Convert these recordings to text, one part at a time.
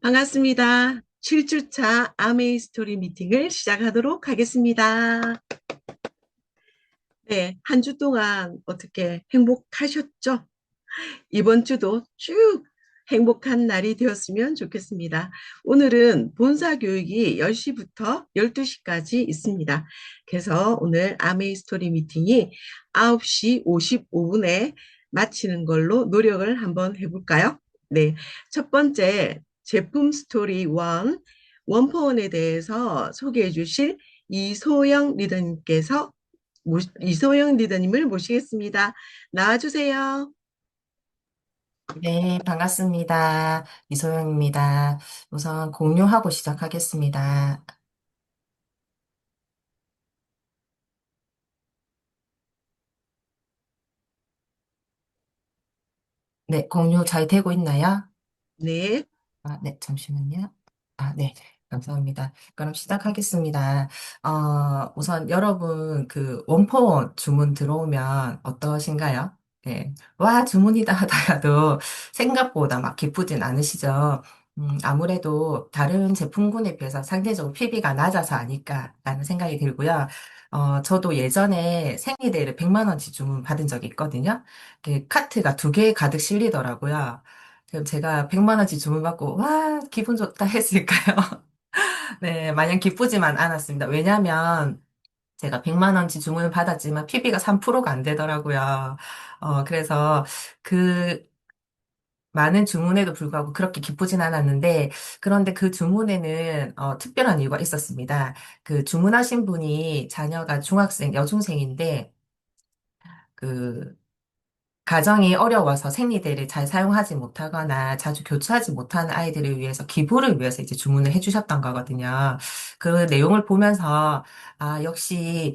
반갑습니다. 7주차 아메이 스토리 미팅을 시작하도록 하겠습니다. 네, 한 주 동안 어떻게 행복하셨죠? 이번 주도 쭉 행복한 날이 되었으면 좋겠습니다. 오늘은 본사 교육이 10시부터 12시까지 있습니다. 그래서 오늘 아메이 스토리 미팅이 9시 55분에 마치는 걸로 노력을 한번 해볼까요? 네, 첫 번째 제품 스토리 1, 원포원에 대해서 소개해 주실 이소영 리더님을 모시겠습니다. 나와주세요. 네, 반갑습니다. 이소영입니다. 우선 공유하고 시작하겠습니다. 네, 공유 잘 되고 있나요? 네. 네, 잠시만요. 네, 감사합니다. 그럼 시작하겠습니다. 우선 여러분 그 원포원 주문 들어오면 어떠신가요? 네, 와, 주문이다 하다가도 생각보다 막 기쁘진 않으시죠? 아무래도 다른 제품군에 비해서 상대적으로 PB가 낮아서 아닐까라는 생각이 들고요. 저도 예전에 생리대를 100만 원치 주문 받은 적이 있거든요. 카트가 2개 가득 실리더라고요. 그럼 제가 100만 원치 주문받고, 와, 기분 좋다 했을까요? 네, 마냥 기쁘지만 않았습니다. 왜냐면 제가 100만 원치 주문을 받았지만 PB가 3%가 안 되더라고요. 그래서 그 많은 주문에도 불구하고 그렇게 기쁘진 않았는데, 그런데 그 주문에는 특별한 이유가 있었습니다. 그 주문하신 분이 자녀가 중학생, 여중생인데, 그 가정이 어려워서 생리대를 잘 사용하지 못하거나 자주 교체하지 못하는 아이들을 위해서 기부를 위해서 이제 주문을 해주셨던 거거든요. 그 내용을 보면서 역시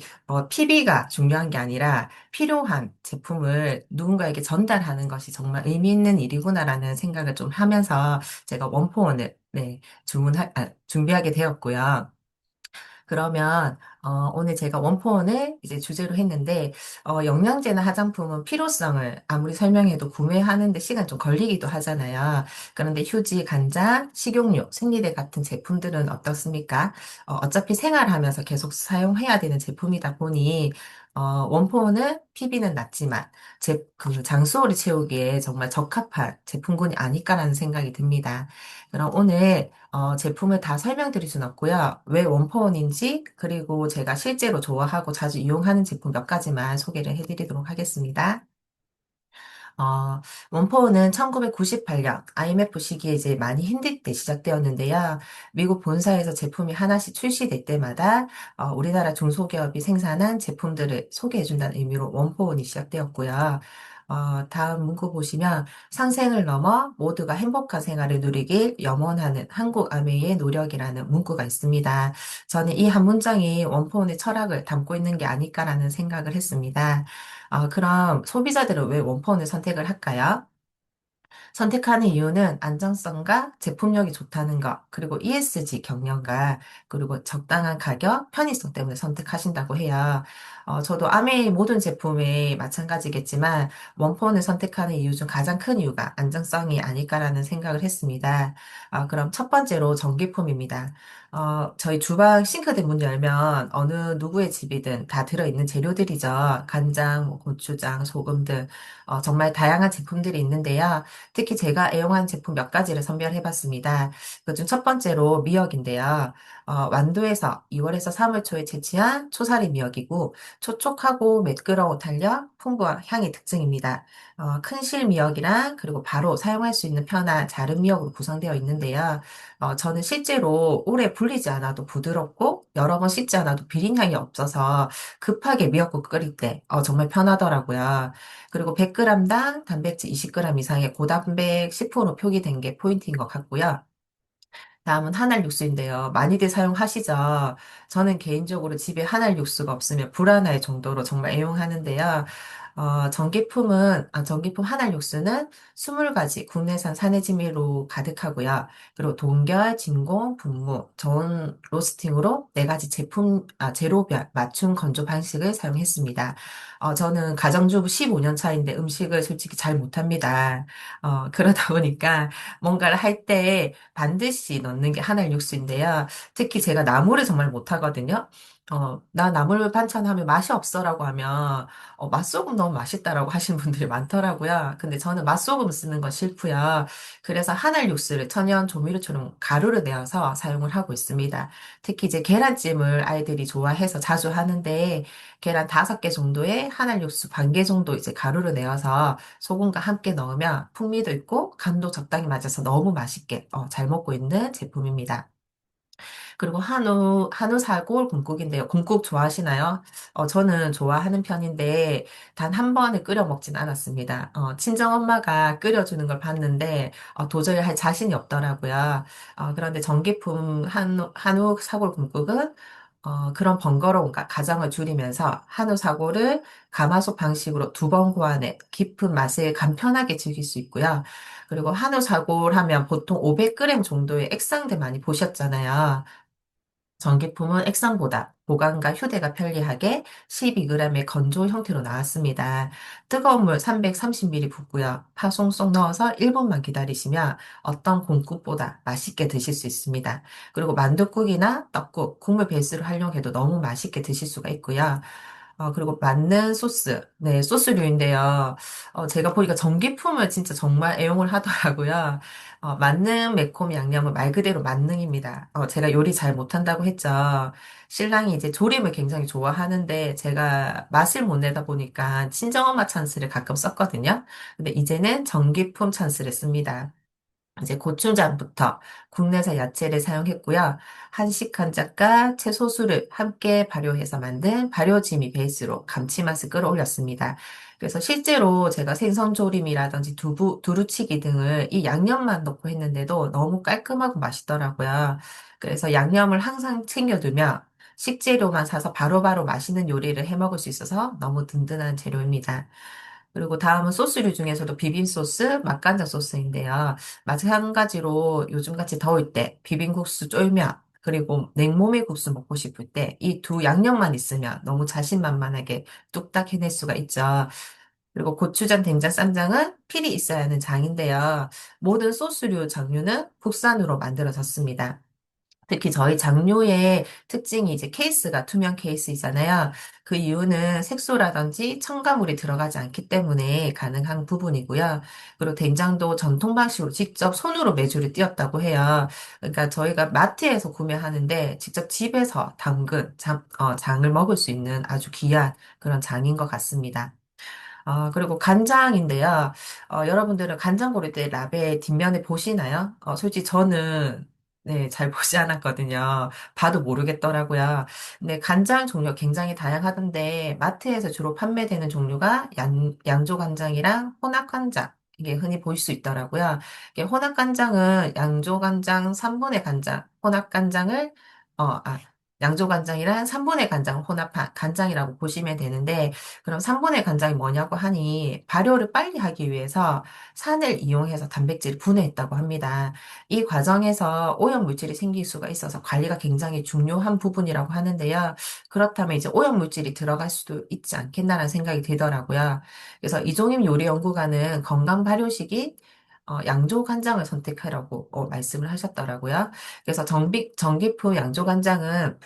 PB가 중요한 게 아니라 필요한 제품을 누군가에게 전달하는 것이 정말 의미 있는 일이구나라는 생각을 좀 하면서 제가 원포원을 준비하게 되었고요. 그러면 오늘 제가 원포원을 이제 주제로 했는데 영양제나 화장품은 필요성을 아무리 설명해도 구매하는데 시간 좀 걸리기도 하잖아요. 그런데 휴지, 간장, 식용유, 생리대 같은 제품들은 어떻습니까? 어차피 생활하면서 계속 사용해야 되는 제품이다 보니 원포원은 PB는 낮지만 그 장수호를 채우기에 정말 적합한 제품군이 아닐까라는 생각이 듭니다. 그럼 오늘 제품을 다 설명드릴 순 없고요. 왜 원포원인지, 그리고 제가 실제로 좋아하고 자주 이용하는 제품 몇 가지만 소개를 해드리도록 하겠습니다. 어, 원포는 1998년 IMF 시기에 이제 많이 힘들 때 시작되었는데요. 미국 본사에서 제품이 하나씩 출시될 때마다 우리나라 중소기업이 생산한 제품들을 소개해준다는 의미로 원포원이 시작되었고요. 다음 문구 보시면 상생을 넘어 모두가 행복한 생활을 누리길 염원하는 한국 아메이의 노력이라는 문구가 있습니다. 저는 이 한 문장이 원포원의 철학을 담고 있는 게 아닐까라는 생각을 했습니다. 그럼 소비자들은 왜 원폰을 선택을 할까요? 선택하는 이유는 안정성과 제품력이 좋다는 것, 그리고 ESG 경영과, 그리고 적당한 가격, 편의성 때문에 선택하신다고 해요. 저도 아메이 모든 제품에 마찬가지겠지만, 원폰을 선택하는 이유 중 가장 큰 이유가 안정성이 아닐까라는 생각을 했습니다. 그럼 첫 번째로 전기품입니다. 저희 주방 싱크대 문 열면 어느 누구의 집이든 다 들어있는 재료들이죠. 간장, 뭐 고추장, 소금 등 정말 다양한 제품들이 있는데요. 특히 제가 애용한 제품 몇 가지를 선별해봤습니다. 그중 첫 번째로 미역인데요. 완도에서 2월에서 3월 초에 채취한 초사리 미역이고 촉촉하고 매끄러운 탄력, 풍부한 향이 특징입니다. 큰 실 미역이랑 그리고 바로 사용할 수 있는 편한 자른 미역으로 구성되어 있는데요. 저는 실제로 오래 불리지 않아도 부드럽고 여러 번 씻지 않아도 비린 향이 없어서 급하게 미역국 끓일 때 정말 편하더라고요. 그리고 100g당 단백질 20g 이상의 고단백 10% 표기된 게 포인트인 것 같고요. 다음은 한알 육수인데요. 많이들 사용하시죠? 저는 개인적으로 집에 한알 육수가 없으면 불안할 정도로 정말 애용하는데요. 전기품 한알 육수는 20가지 국내산 산해진미로 가득하고요. 그리고 동결, 진공, 분무, 저온 로스팅으로 4가지 재료별 맞춤 건조 방식을 사용했습니다. 저는 가정주부 15년 차인데 음식을 솔직히 잘 못합니다. 그러다 보니까 뭔가를 할 때 반드시 넣는 게 한알 육수인데요. 특히 제가 나물을 정말 못하거든요. 나 나물 반찬하면 맛이 없어라고 하면 맛소금 너무 맛있다라고 하시는 분들이 많더라고요. 근데 저는 맛소금 쓰는 건 싫고요. 그래서 한알 육수를 천연 조미료처럼 가루를 내어서 사용을 하고 있습니다. 특히 이제 계란찜을 아이들이 좋아해서 자주 하는데 계란 5개 정도에 한알 육수 반 개 정도 이제 가루를 내어서 소금과 함께 넣으면 풍미도 있고 간도 적당히 맞아서 너무 맛있게 잘 먹고 있는 제품입니다. 그리고 한우 사골 곰국인데요. 곰국 좋아하시나요? 저는 좋아하는 편인데, 단 한 번에 끓여 먹진 않았습니다. 친정엄마가 끓여주는 걸 봤는데, 도저히 할 자신이 없더라고요. 그런데 전기품 한우 사골 곰국은 그런 번거로움과 가정을 줄이면서 한우 사골을 가마솥 방식으로 2번 고안해 깊은 맛을 간편하게 즐길 수 있고요. 그리고 한우 사골 하면 보통 500g 정도의 액상들 많이 보셨잖아요. 전기품은 액상보다 보관과 휴대가 편리하게 12g의 건조 형태로 나왔습니다. 뜨거운 물 330ml 붓고요. 파송 쏙 넣어서 1분만 기다리시면 어떤 곰국보다 맛있게 드실 수 있습니다. 그리고 만둣국이나 떡국, 국물 베이스로 활용해도 너무 맛있게 드실 수가 있고요. 그리고 맞는 소스, 네, 소스류인데요. 제가 보니까 전기품을 진짜 정말 애용을 하더라고요. 만능 매콤 양념은 말 그대로 만능입니다. 제가 요리 잘 못한다고 했죠. 신랑이 이제 조림을 굉장히 좋아하는데 제가 맛을 못 내다 보니까 친정엄마 찬스를 가끔 썼거든요. 근데 이제는 전기품 찬스를 씁니다. 이제 고추장부터 국내산 야채를 사용했고요. 한식 한 짝과 채소수를 함께 발효해서 만든 발효짐이 베이스로 감칠맛을 끌어올렸습니다. 그래서 실제로 제가 생선조림이라든지 두루치기 등을 이 양념만 넣고 했는데도 너무 깔끔하고 맛있더라고요. 그래서 양념을 항상 챙겨두면 식재료만 사서 바로바로 맛있는 요리를 해 먹을 수 있어서 너무 든든한 재료입니다. 그리고 다음은 소스류 중에서도 비빔소스, 맛간장 소스인데요. 마찬가지로 요즘같이 더울 때 비빔국수 쫄면, 그리고 냉모밀 국수 먹고 싶을 때 이 두 양념만 있으면 너무 자신만만하게 뚝딱 해낼 수가 있죠. 그리고 고추장, 된장, 쌈장은 필히 있어야 하는 장인데요. 모든 소스류 장류는 국산으로 만들어졌습니다. 특히 저희 장료의 특징이 이제 케이스가 투명 케이스이잖아요. 그 이유는 색소라든지 첨가물이 들어가지 않기 때문에 가능한 부분이고요. 그리고 된장도 전통 방식으로 직접 손으로 메주를 띄었다고 해요. 그러니까 저희가 마트에서 구매하는데 직접 집에서 담근 장을 먹을 수 있는 아주 귀한 그런 장인 것 같습니다. 그리고 간장인데요. 여러분들은 간장 고를 때 라벨 뒷면에 보시나요? 솔직히 저는 네, 잘 보지 않았거든요. 봐도 모르겠더라고요. 근데 간장 종류 굉장히 다양하던데 마트에서 주로 판매되는 종류가 양조 간장이랑 혼합 간장. 이게 흔히 보일 수 있더라고요. 이게 혼합 간장은 양조 간장 3분의 간장, 혼합 간장을 어, 아, 양조 간장이랑 3분의 간장을 혼합한 간장이라고 보시면 되는데 그럼 3분의 간장이 뭐냐고 하니 발효를 빨리 하기 위해서 산을 이용해서 단백질을 분해했다고 합니다. 이 과정에서 오염 물질이 생길 수가 있어서 관리가 굉장히 중요한 부분이라고 하는데요. 그렇다면 이제 오염 물질이 들어갈 수도 있지 않겠나라는 생각이 들더라고요. 그래서 이종임 요리연구가는 건강 발효식이 양조 간장을 선택하라고 말씀을 하셨더라고요. 그래서 전기품 양조 간장은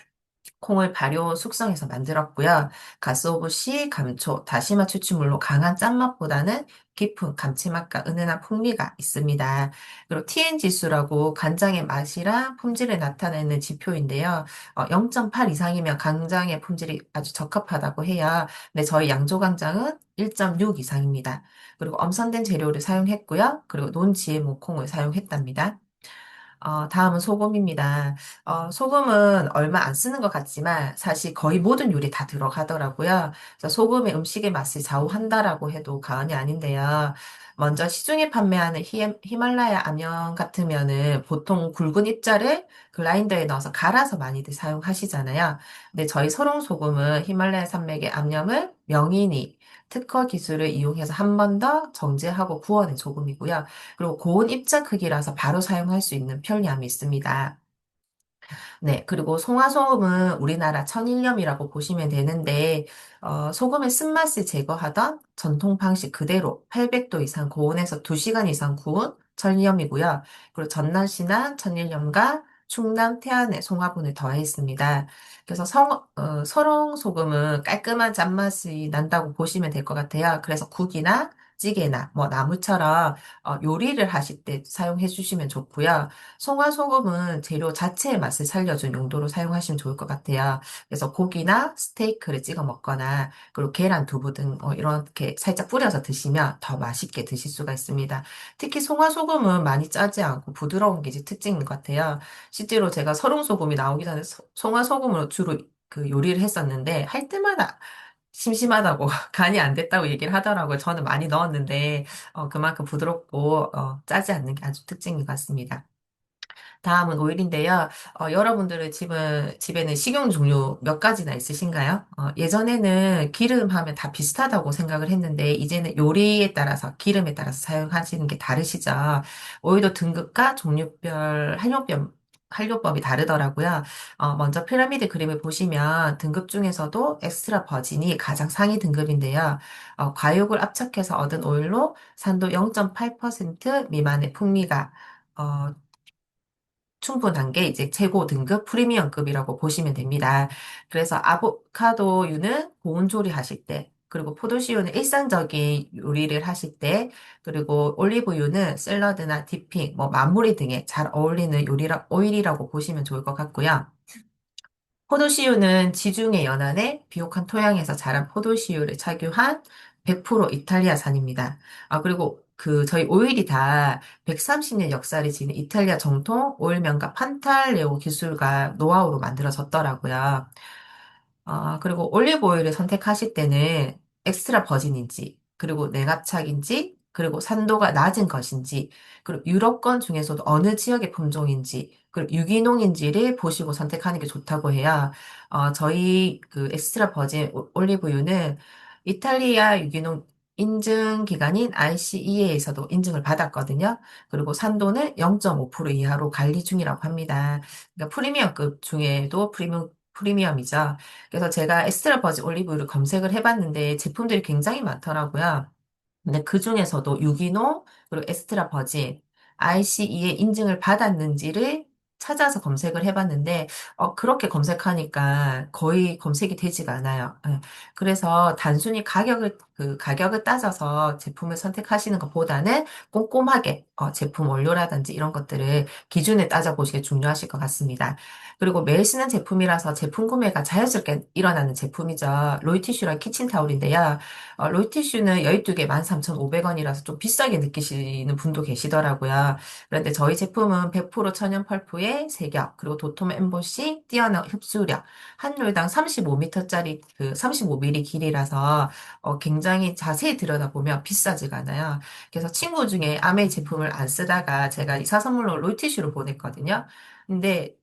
콩을 발효 숙성해서 만들었고요. 가스오부시, 감초, 다시마 추출물로 강한 짠맛보다는 깊은 감칠맛과 은은한 풍미가 있습니다. 그리고 TN 지수라고 간장의 맛이랑 품질을 나타내는 지표인데요. 0.8 이상이면 간장의 품질이 아주 적합하다고 해요. 근데 저희 양조간장은 1.6 이상입니다. 그리고 엄선된 재료를 사용했고요. 그리고 논-GMO 콩을 사용했답니다. 다음은 소금입니다. 소금은 얼마 안 쓰는 것 같지만 사실 거의 모든 요리 다 들어가더라고요. 그래서 소금이 음식의 맛을 좌우한다라고 해도 과언이 아닌데요. 먼저 시중에 판매하는 히말라야 암염 같으면은 보통 굵은 입자를 글라인더에 넣어서 갈아서 많이들 사용하시잖아요. 근데 저희 소롱소금은 히말라야 산맥의 암염을 명이니, 특허 기술을 이용해서 한 번 더 정제하고 구워낸 소금이고요. 그리고 고온 입자 크기라서 바로 사용할 수 있는 편리함이 있습니다. 네, 그리고 송화소금은 우리나라 천일염이라고 보시면 되는데, 소금의 쓴맛을 제거하던 전통 방식 그대로 800도 이상 고온에서 2시간 이상 구운 천일염이고요. 그리고 전남신안 천일염과 충남 태안의 송화분을 더했습니다. 그래서 설홍소금은 깔끔한 짠맛이 난다고 보시면 될 것 같아요. 그래서 국이나 찌개나 뭐 나물처럼 요리를 하실 때 사용해 주시면 좋고요. 송화소금은 재료 자체의 맛을 살려준 용도로 사용하시면 좋을 것 같아요. 그래서 고기나 스테이크를 찍어 먹거나, 그리고 계란, 두부 등 이렇게 살짝 뿌려서 드시면 더 맛있게 드실 수가 있습니다. 특히 송화소금은 많이 짜지 않고 부드러운 게 이제 특징인 것 같아요. 실제로 제가 설홍소금이 나오기 전에 송화소금으로 주로 그 요리를 했었는데, 할 때마다 심심하다고 간이 안 됐다고 얘기를 하더라고요. 저는 많이 넣었는데 그만큼 부드럽고 짜지 않는 게 아주 특징인 것 같습니다. 다음은 오일인데요. 여러분들의 집에는 식용 종류 몇 가지나 있으신가요? 예전에는 기름 하면 다 비슷하다고 생각을 했는데, 이제는 요리에 따라서, 기름에 따라서 사용하시는 게 다르시죠. 오일도 등급과 종류별 한료법이 다르더라고요. 먼저 피라미드 그림을 보시면 등급 중에서도 엑스트라 버진이 가장 상위 등급인데요. 과육을 압착해서 얻은 오일로 산도 0.8% 미만의 풍미가 어, 충분한 게 이제 최고 등급 프리미엄급이라고 보시면 됩니다. 그래서 아보카도유는 고온 조리하실 때, 그리고 포도씨유는 일상적인 요리를 하실 때, 그리고 올리브유는 샐러드나 디핑, 뭐 마무리 등에 잘 어울리는 오일이라고 보시면 좋을 것 같고요. 포도씨유는 지중해 연안의 비옥한 토양에서 자란 포도씨유를 착유한 100% 이탈리아산입니다. 그리고 저희 오일이 다 130년 역사를 지닌 이탈리아 정통 오일 명가 판탈레오 기술과 노하우로 만들어졌더라고요. 그리고 올리브 오일을 선택하실 때는 엑스트라 버진인지, 그리고 냉압착인지, 그리고 산도가 낮은 것인지, 그리고 유럽권 중에서도 어느 지역의 품종인지, 그리고 유기농인지를 보시고 선택하는 게 좋다고 해요. 저희 그 엑스트라 버진 올리브유는 이탈리아 유기농 인증 기관인 ICEA에서도 인증을 받았거든요. 그리고 산도는 0.5% 이하로 관리 중이라고 합니다. 그러니까 프리미엄급 중에도 프리미엄이죠. 그래서 제가 엑스트라 버진 올리브유를 검색을 해봤는데 제품들이 굉장히 많더라고요. 근데 그 중에서도 유기농, 그리고 엑스트라 버진, ICE의 인증을 받았는지를 찾아서 검색을 해봤는데, 그렇게 검색하니까 거의 검색이 되지가 않아요. 예. 그래서 단순히 가격을 따져서 제품을 선택하시는 것보다는 꼼꼼하게, 제품 원료라든지 이런 것들을 기준에 따져보시는 게 중요하실 것 같습니다. 그리고 매일 쓰는 제품이라서 제품 구매가 자연스럽게 일어나는 제품이죠. 로이티슈랑 키친타올인데요. 롤티슈는 12개 13,500원이라서 좀 비싸게 느끼시는 분도 계시더라고요. 그런데 저희 제품은 100% 천연 펄프의 세격, 그리고 도톰 엠보싱, 뛰어난 흡수력, 한 롤당 35m짜리 35mm 길이라서 굉장히 자세히 들여다보면 비싸지가 않아요. 그래서 친구 중에 아메이 제품을 안 쓰다가 제가 이사 선물로 롤티슈를 보냈거든요. 근데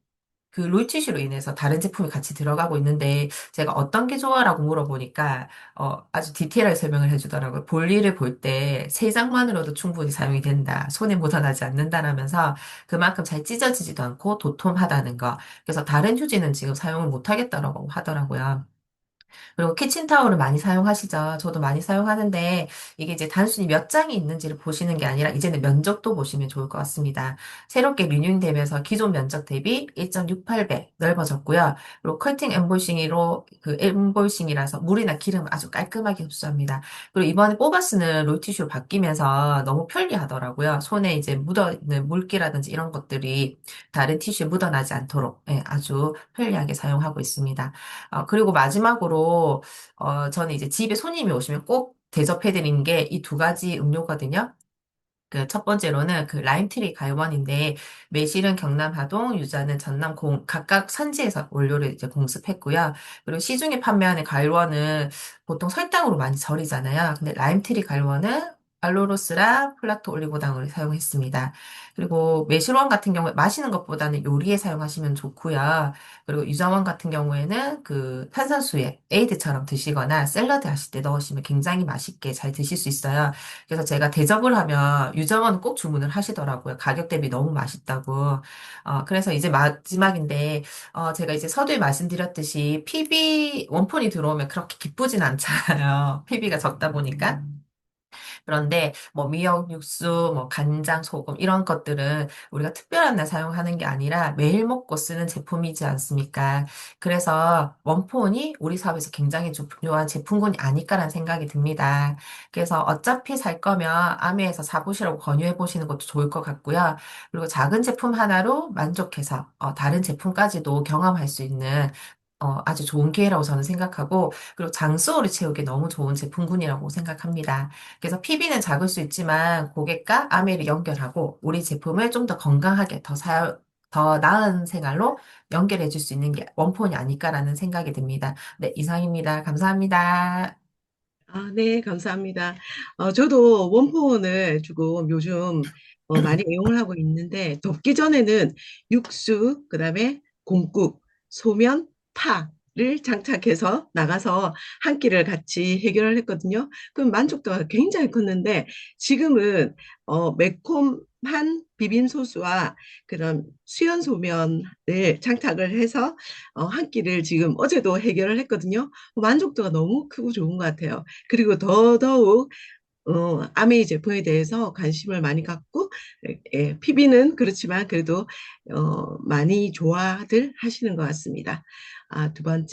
그 롤티슈로 인해서 다른 제품이 같이 들어가고 있는데 제가 어떤 게 좋아라고 물어보니까 아주 디테일하게 설명을 해주더라고요. 볼일을 볼 때 세 장만으로도 충분히 사용이 된다. 손에 묻어나지 않는다라면서 그만큼 잘 찢어지지도 않고 도톰하다는 거. 그래서 다른 휴지는 지금 사용을 못 하겠다라고 하더라고요. 그리고 키친타올을 많이 사용하시죠. 저도 많이 사용하는데 이게 이제 단순히 몇 장이 있는지를 보시는 게 아니라 이제는 면적도 보시면 좋을 것 같습니다. 새롭게 리뉴잉되면서 기존 면적 대비 1.68배 넓어졌고요. 그리고 커팅 엠볼싱으로 그 엠볼싱이라서 물이나 기름을 아주 깔끔하게 흡수합니다. 그리고 이번에 뽑아 쓰는 롤티슈로 바뀌면서 너무 편리하더라고요. 손에 이제 묻어있는 물기라든지 이런 것들이 다른 티슈에 묻어나지 않도록 아주 편리하게 사용하고 있습니다. 그리고 마지막으로, 저는 이제 집에 손님이 오시면 꼭 대접해드리는 게 이 두 가지 음료거든요. 그 첫 번째로는 그 라임트리 가요원인데 매실은 경남 하동, 유자는 전남 각각 산지에서 원료를 이제 공습했고요. 그리고 시중에 판매하는 가요원은 보통 설탕으로 많이 절이잖아요. 근데 라임트리 가요원은 알로로스랑 플라토 올리고당을 사용했습니다. 그리고 매실원 같은 경우에 마시는 것보다는 요리에 사용하시면 좋고요. 그리고 유자원 같은 경우에는 그 탄산수에 에이드처럼 드시거나 샐러드 하실 때 넣으시면 굉장히 맛있게 잘 드실 수 있어요. 그래서 제가 대접을 하면 유자원 꼭 주문을 하시더라고요. 가격 대비 너무 맛있다고. 그래서 이제 마지막인데, 제가 이제 서두에 말씀드렸듯이 PB 원폰이 들어오면 그렇게 기쁘진 않잖아요. PB가 적다 보니까. 그런데 뭐 미역 육수, 뭐 간장, 소금 이런 것들은 우리가 특별한 날 사용하는 게 아니라 매일 먹고 쓰는 제품이지 않습니까? 그래서 원포온이 우리 사회에서 굉장히 중요한 제품군이 아닐까라는 생각이 듭니다. 그래서 어차피 살 거면 아메에서 사보시라고 권유해 보시는 것도 좋을 것 같고요. 그리고 작은 제품 하나로 만족해서 다른 제품까지도 경험할 수 있는 아주 좋은 기회라고 저는 생각하고, 그리고 장수호를 채우기 너무 좋은 제품군이라고 생각합니다. 그래서 PB는 작을 수 있지만 고객과 아메를 연결하고 우리 제품을 좀 더 건강하게 더 나은 생활로 연결해 줄 수 있는 게 원폰이 아닐까라는 생각이 듭니다. 네, 이상입니다. 감사합니다. 아, 네, 감사합니다. 저도 원포원을 조금 요즘 많이 애용을 하고 있는데, 덥기 전에는 육수, 그다음에 공국, 소면, 파를 장착해서 나가서 한 끼를 같이 해결을 했거든요. 그럼 만족도가 굉장히 컸는데, 지금은 매콤한 비빔 소스와 그런 수연 소면을 장착을 해서 한 끼를 지금 어제도 해결을 했거든요. 만족도가 너무 크고 좋은 것 같아요. 그리고 더더욱 아메이 제품에 대해서 관심을 많이 갖고 PB는 그렇지만 그래도 많이 좋아들 하시는 것 같습니다. 두 번째